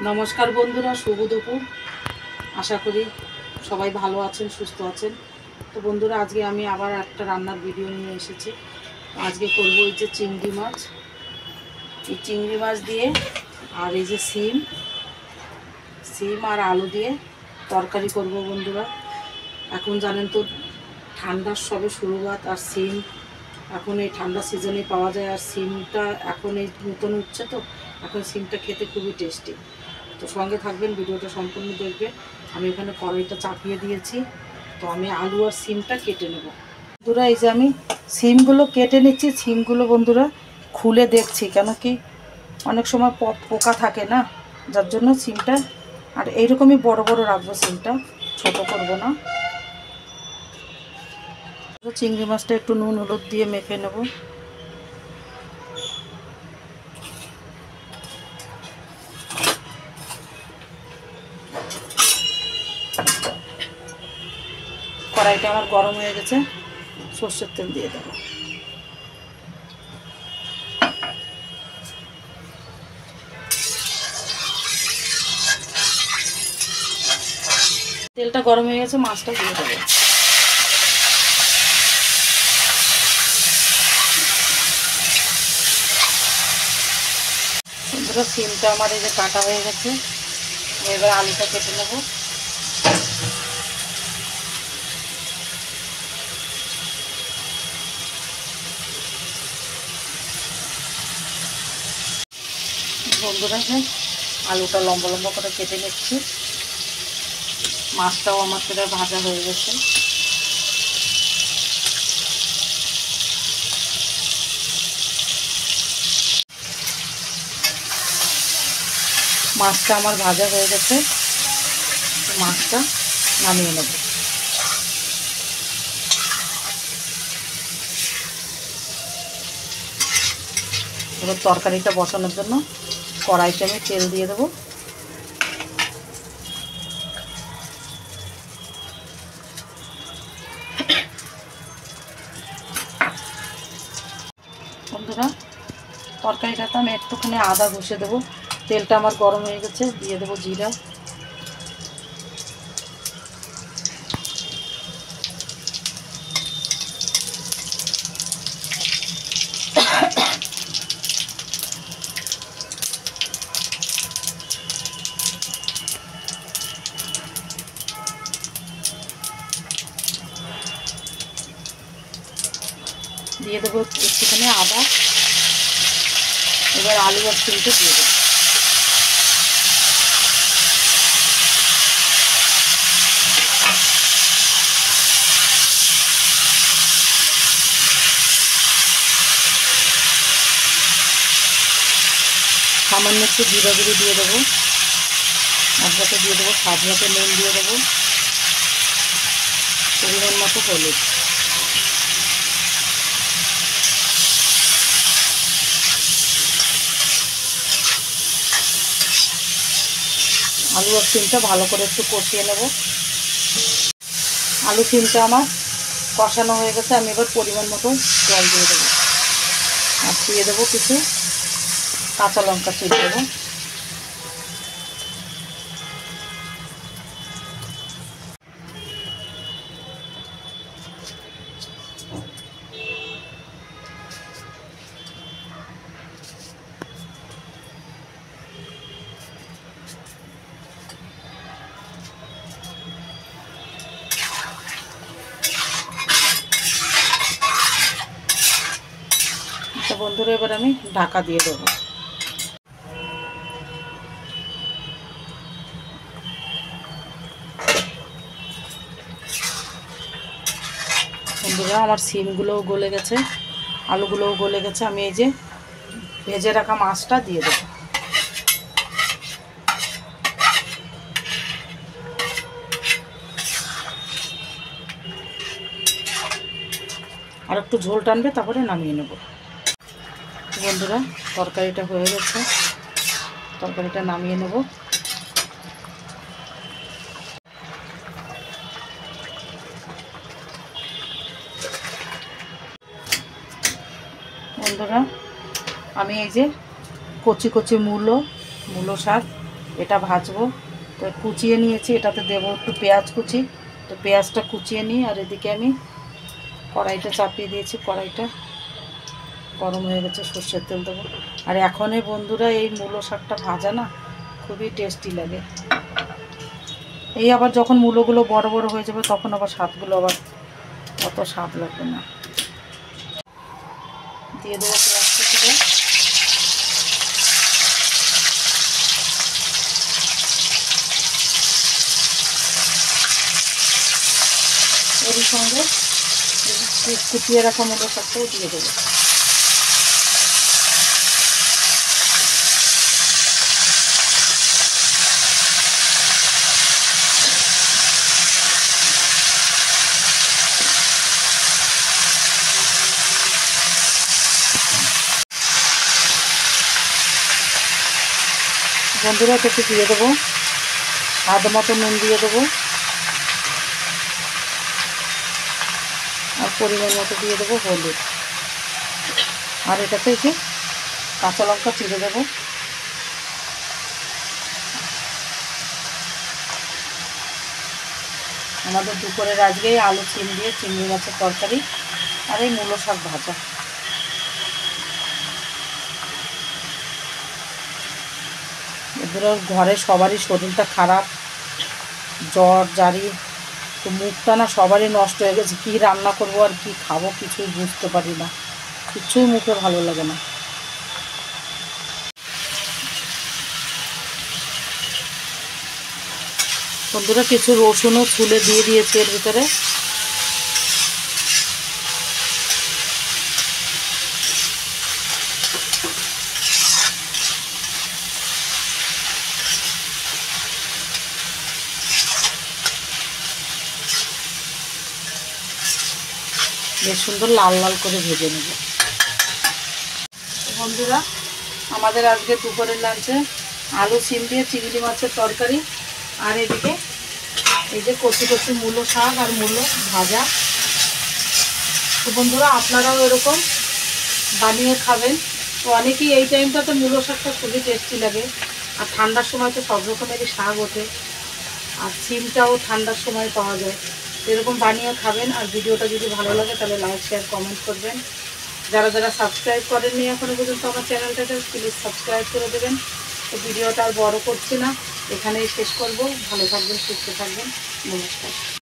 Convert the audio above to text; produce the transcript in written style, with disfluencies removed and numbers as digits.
নমস্কার বন্ধুরা, শুভ দুপুর। আশা করি সবাই ভালো আছেন, সুস্থ আছেন। তো বন্ধুরা, আজকে আমি আবার একটা রান্নার ভিডিও নিয়ে এসেছি। আজকে করব এই যে চিংড়ি মাছ। এই চিংড়ি মাছ দিয়ে আর এই যে সিম আর আলু দিয়ে তরকারি করব বন্ধুরা। এখন জানেন তো ঠান্ডার সবে শুরুয়াত, আর সিম এখন এই ঠান্ডা সিজনে পাওয়া যায়। আর সিমটা এখন এই নতুন উঠছে, তো এখন সিমটা খেতে খুবই টেস্টি। তো সঙ্গে থাকবেন, ভিডিওটা সম্পূর্ণ দেখবেন। আমি এখানে কড়াইটা চাপিয়ে দিয়েছি। তো আমি আলু আর সিমটা কেটে নেব বন্ধুরা। এই যে আমি সিমগুলো কেটে নিচ্ছি। সিমগুলো বন্ধুরা খুলে দেখছি, কেন কি অনেক সময় পোকা থাকে না, যার জন্য সিমটা আর এইরকমই বড় বড় রাখবো। সিমটা ছোট করব না। চিংড়ি মাছটা একটু নুন হলুদ দিয়ে মেখে নেব। কড়াইটা আমার গরম হয়ে গেছে, সর্ষের তেল দিয়ে দেবো। তেলটা গরম হয়ে গেছে, মাছটা দিয়ে দেবো। বন্ধুরা, সিমটা আমার এই যে কাটা হয়ে গেছে। এবার আলুটা কেটে নেব। বন্ধুরা, আলুটা লম্বা লম্বা করে কেটে নিচ্ছি। মাছটাও আমার সেটা ভাজা হয়ে গেছে। মাছটা আমার ভাজা হয়ে গেছে, মাছটা নামিয়ে নেব। এবার তরকারিটা বসানোর জন্য কড়াইতে আমি তেল দিয়ে দেবো। বন্ধুরা, তরকারিটাতে আমি একটুখানি আদা ঘষে দেবো। তেলটা আমার গরম হয়ে গেছে, দিয়ে দেবো জিরা। দিয়ে দেবো একটুখানি আদা। এবার আলু আর সিমটা দিয়ে দেবো। সামান্য একটু জিরা গুঁড়ো দিয়ে দেবো। একসাথে দিয়ে দেবো স্বাদ মতো নুন দিয়ে দেবো, পরিমাণ মতো হলুদ। আলু আর সিমটা ভালো করে একটু কষিয়ে নেব। আলু সিমটা আমার কষানো হয়ে গেছে। আমি এবার পরিমাণ মতো জল দিয়ে দেবো, আর দিয়ে দেবো কিছু কাঁচা লঙ্কা চিড়ে দেবো। তো বন্ধুরা, এবার আমি ঢাকা দিয়ে দেবো। বন্ধুরা, আমার সিমগুলোও গলে গেছে, আলুগুলোও গলে গেছে। আমি এই যে ভেজে রাখা মাছটা দিয়ে দেবো। আর একটু ঝোল টানবে, তারপরে নামিয়ে নেব। বন্ধুরা, তরকারিটা হয়ে গেছে, তরকারিটা নামিয়ে নেব। বন্ধুরা, আমি এই যে কচি কচি মূলো শাক এটা ভাজবো। তো কুচিয়ে নিয়েছি, এটাতে দেবো একটু পেঁয়াজ কুচি। তো পেঁয়াজটা কুচিয়ে নিই, আর এদিকে আমি কড়াইটা চাপিয়ে দিয়েছি, কড়াইটা গরম হয়ে গেছে, সর্ষের তেল দেবো। আর এখনই বন্ধুরা এই মূলো শাকটা ভাজা না খুবই টেস্টি লাগে। এই আবার যখন মূলোগুলো বড় বড় হয়ে যাবে তখন আবার স্বাদগুলো আবার অত স্বাদ লাগবে না। দিয়ে দেবো পেঁয়াজ কুচিটা। এর সঙ্গে কুচিয়ে রাখা মূলো শাকটাও দিয়ে দেবো। বন্ধুরা একটু দিয়ে দেবো স্বাদ মতো নুন দিয়ে দেবো, আর পরিমাণ মতো দিয়ে দেবো হলুদ। আর এটাতে এই যে কাঁচা লঙ্কা চিড়ে দেবো। আমাদের দুপুরের আজকে আলু সিম দিয়ে চিংড়ি মাছের তরকারি আর এই মূলো শাক ভাজা। এগুলো ঘরে সবারই শরীরটা খারাপ, জ্বর জারি, তো মুখটা না সবারই নষ্ট হয়ে গেছে। কী রান্না করবো আর কি খাবো কিছুই বুঝতে পারি না, কিছুই মুখে ভালো লাগে না। বন্ধুরা কিছু রসুনও ছুলে দিয়ে দিয়েছি এর ভিতরে। বেশ সুন্দর লাল লাল করে ভেজে নেব। বন্ধুরা আমাদের আজকে দুপুরের লাঞ্চে আলু সিম দিয়ে চিংড়ি মাছের তরকারি, আর এদিকে এই যে কচি কচি মূলো শাক আর মূলো ভাজা। তো বন্ধুরা আপনারাও এরকম বানিয়ে খাবেন। তো অনেকেই এই টাইমটাতে মূলো শাকটা খুবই টেস্টি লাগে, আর ঠান্ডার সময় তো সব রকমেরই শাক ওঠে, আর সিমটাও ঠান্ডার সময় পাওয়া যায়। এরকম বানিয়ে খাবেন। আর ভিডিওটা যদি ভালো লাগে তাহলে লাইক শেয়ার কমেন্ট করবেন। যারা যারা সাবস্ক্রাইব করেননি এখনও পর্যন্ত আমার চ্যানেলটাকে প্লিজ সাবস্ক্রাইব করে দেবেন। তো ভিডিওটা আর বড় করছি না, এখানেই শেষ করব। ভালো থাকবেন, সুস্থ থাকবেন, নমস্কার।